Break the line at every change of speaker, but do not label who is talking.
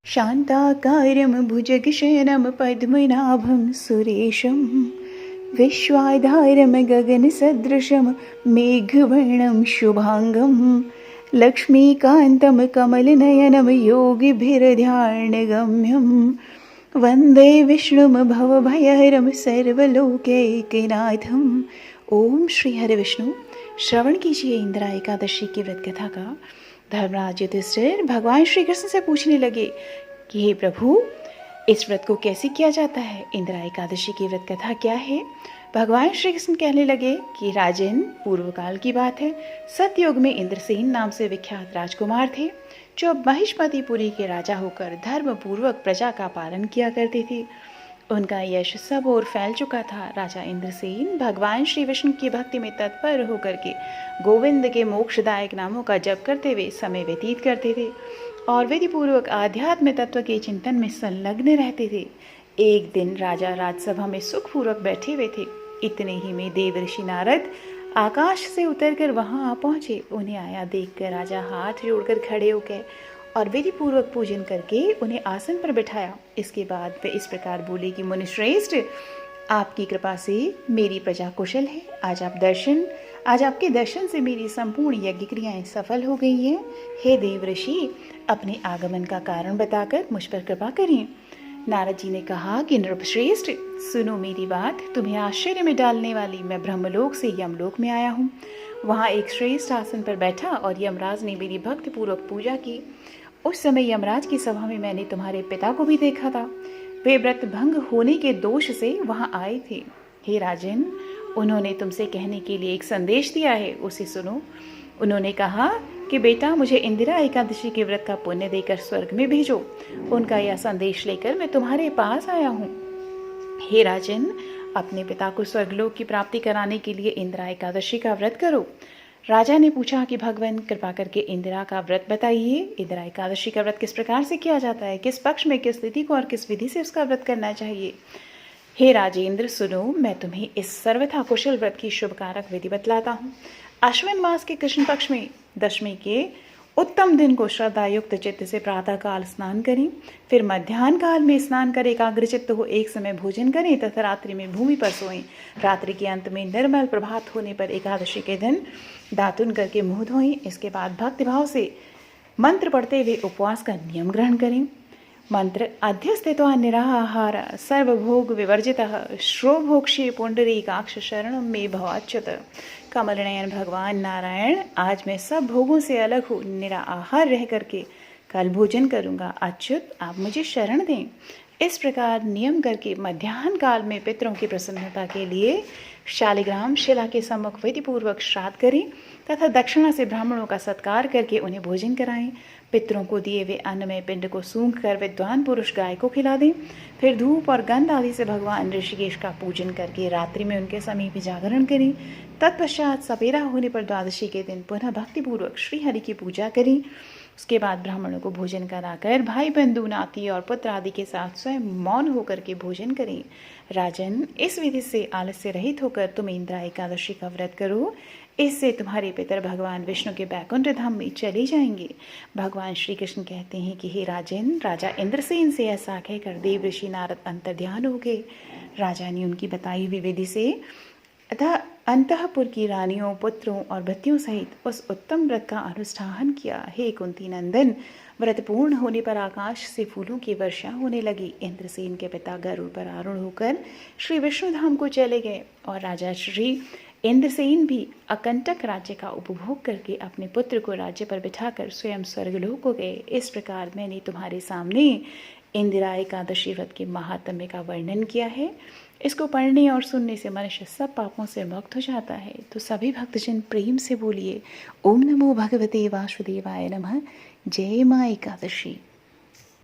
शान्ताकारं भुजगशयनं पद्मनाभं सुरेशं विश्वाधारं गगनसदृशं मेघवर्णं शुभांगं लक्ष्मीकान्तं कमलनयनं योगिभिर्ध्यानगम्यं वन्दे विष्णुं भवभयहरं सर्वलोकैकनाथं। ओम श्री हरि विष्णु। श्रवण कीजिए इंदिरा एकादशी की व्रत कथा का। धर्मराज युधिष्ठिर भगवान श्री कृष्ण से पूछने लगे कि हे प्रभु, इस व्रत को कैसे किया जाता है? इंदिरा एकादशी की व्रत कथा क्या है? भगवान श्री कृष्ण कहने लगे कि राजन, पूर्व काल की बात है। सतयुग में इंद्रसेन नाम से विख्यात राजकुमार थे, जो महिष्मतिपुरी के राजा होकर धर्म पूर्वक प्रजा का पालन किया करते थे। उनका यश सब ओर फैल चुका था। राजा इंद्रसेन भगवान श्री विष्णु की भक्ति में तत्पर होकर के गोविंद के मोक्षदायक नामों का जप करते हुए समय व्यतीत करते थे और विधि पूर्वक आध्यात्म तत्व के चिंतन में संलग्न रहते थे। एक दिन राजा राजसभा में सुखपूर्वक बैठे हुए थे। इतने ही में देवर्षि नारद आकाश से उतरकर वहां आ पहुंचे। उन्हें आया देखकर राजा हाथ जोड़कर खड़े हो गए और विधि पूर्वक पूजन करके उन्हें आसन पर बिठाया। इसके बाद वे इस प्रकार बोले कि मुनिश्रेष्ठ, आपकी कृपा से मेरी प्रजा कुशल है। आज आपके दर्शन से मेरी संपूर्ण यज्ञ क्रियाएं सफल हो गई हैं। हे देवऋषि, अपने आगमन का कारण बताकर मुझ पर कृपा करें। नारद जी ने कहा कि नृपश्रेष्ठ, सुनो मेरी बात। तुम्हें आश्चर्य में डालने वाली मैं ब्रह्मलोक से यमलोक में आया हूँ। वहाँ एक श्रेष्ठ आसन पर बैठा और यमराज ने मेरी भक्ति पूर्वक पूजा की। उस समय यमराज की सभा में मैंने तुम्हारे पिता को भी देखा था। वे व्रत भंग होने के दोष से वहाँ आए थे। हे राजन, उन्होंने तुमसे कहने के लिए एक संदेश दिया है, उसे सुनो। उन्होंने कहा कि बेटा, मुझे इंदिरा एकादशी के व्रत का पुण्य देकर स्वर्ग में भेजो। उनका यह संदेश लेकर मैं तुम्हारे पास आया हूँ। हे राजन, अपने पिता को स्वर्गलोक की प्राप्ति कराने के लिए इंदिरा एकादशी का व्रत करो। राजा ने पूछा कि भगवान, कृपा करके इंदिरा का व्रत बताइए। इंदिरा एकादशी का व्रत किस प्रकार से किया जाता है? किस पक्ष में, किस तिथि को और किस विधि से उसका व्रत करना चाहिए? हे राजेंद्र, सुनो, मैं तुम्हें इस सर्वथा कुशल व्रत की शुभकारक विधि बतलाता हूँ। अश्विन मास के कृष्ण पक्ष में दशमी के उत्तम दिन को श्रद्धा युक्त चित्त से प्रातः काल स्नान करें। फिर मध्याह्न काल में स्नान कर एकाग्रचित्त हो एक समय भोजन करें तथा रात्रि में भूमि पर सोएं। रात्रि के अंत में निर्मल प्रभात होने पर एकादशी के दिन दातुन करके मुंह धोएं। इसके बाद भक्तिभाव से मंत्र पढ़ते हुए उपवास का नियम ग्रहण करें। मंत्र: अध्यस्थित्वा निराहार सर्वभोग विवर्जितः श्रोभोक्षी पुंडरीकाक्ष शरणं मे भवाच्युत। कमलनयन भगवान नारायण, आज मैं सब भोगों से अलग हूँ, निराहार रह करके कल भोजन करूँगा। अच्युत, आप मुझे शरण दें। इस प्रकार नियम करके मध्याह्न काल में पितरों की प्रसन्नता के लिए शालिग्राम शिला के सम्मुख विधि पूर्वक श्राद्ध करें तथा दक्षिणा से ब्राह्मणों का सत्कार करके उन्हें भोजन कराएं। पितरों को दिए हुए अन्न में पिंड को सूंघ कर विद्वान पुरुष गाय को खिला दें। फिर धूप और गंध आदि से भगवान ऋषिकेश का पूजन करके रात्रि में उनके समीप जागरण करें। तत्पश्चात सपेरा होने पर द्वादशी के दिन पुनः भक्तिपूर्वक श्री हरि की पूजा करें। उसके बाद ब्राह्मणों को भोजन कराकर भाई बंधु नाती और पुत्र आदि के साथ स्वयं मौन होकर के भोजन करें। राजन, इस विधि से आलस्य रहित होकर तुम इंदिरा एकादशी का व्रत करो। इससे तुम्हारे पितर भगवान विष्णु के बैकुंठ धाम में चले जाएंगे। भगवान श्री कृष्ण कहते हैं कि हे राजन, राजा इंद्रसेन से ऐसा कहकर देवर्षि नारद अंतर्ध्यान हो गए। राजा ने उनकी बताई हुई विधि से अतः अंतःपुर की रानियों, पुत्रों और भृत्यों सहित उस उत्तम व्रत का अनुष्ठान किया। हे कुंती नंदन, व्रत पूर्ण होने पर आकाश से फूलों की वर्षा होने लगी। इंद्रसेन के पिता गरुड़ पर आरूढ़ होकर श्री विष्णु धाम को चले गए और राजा श्री इंद्रसेन भी अकंटक राज्य का उपभोग करके अपने पुत्र को राज्य पर बिठाकर स्वयं स्वर्गलोक को गए। इस प्रकार मैंने तुम्हारे सामने इंदिरा एकादशी व्रत के महात्म्य का वर्णन किया है। इसको पढ़ने और सुनने से मनुष्य सब पापों से मुक्त हो जाता है। तो सभी भक्तजन प्रेम से बोलिए, ओम नमो भगवते वासुदेवाय नमः। जय माँ एकादशी।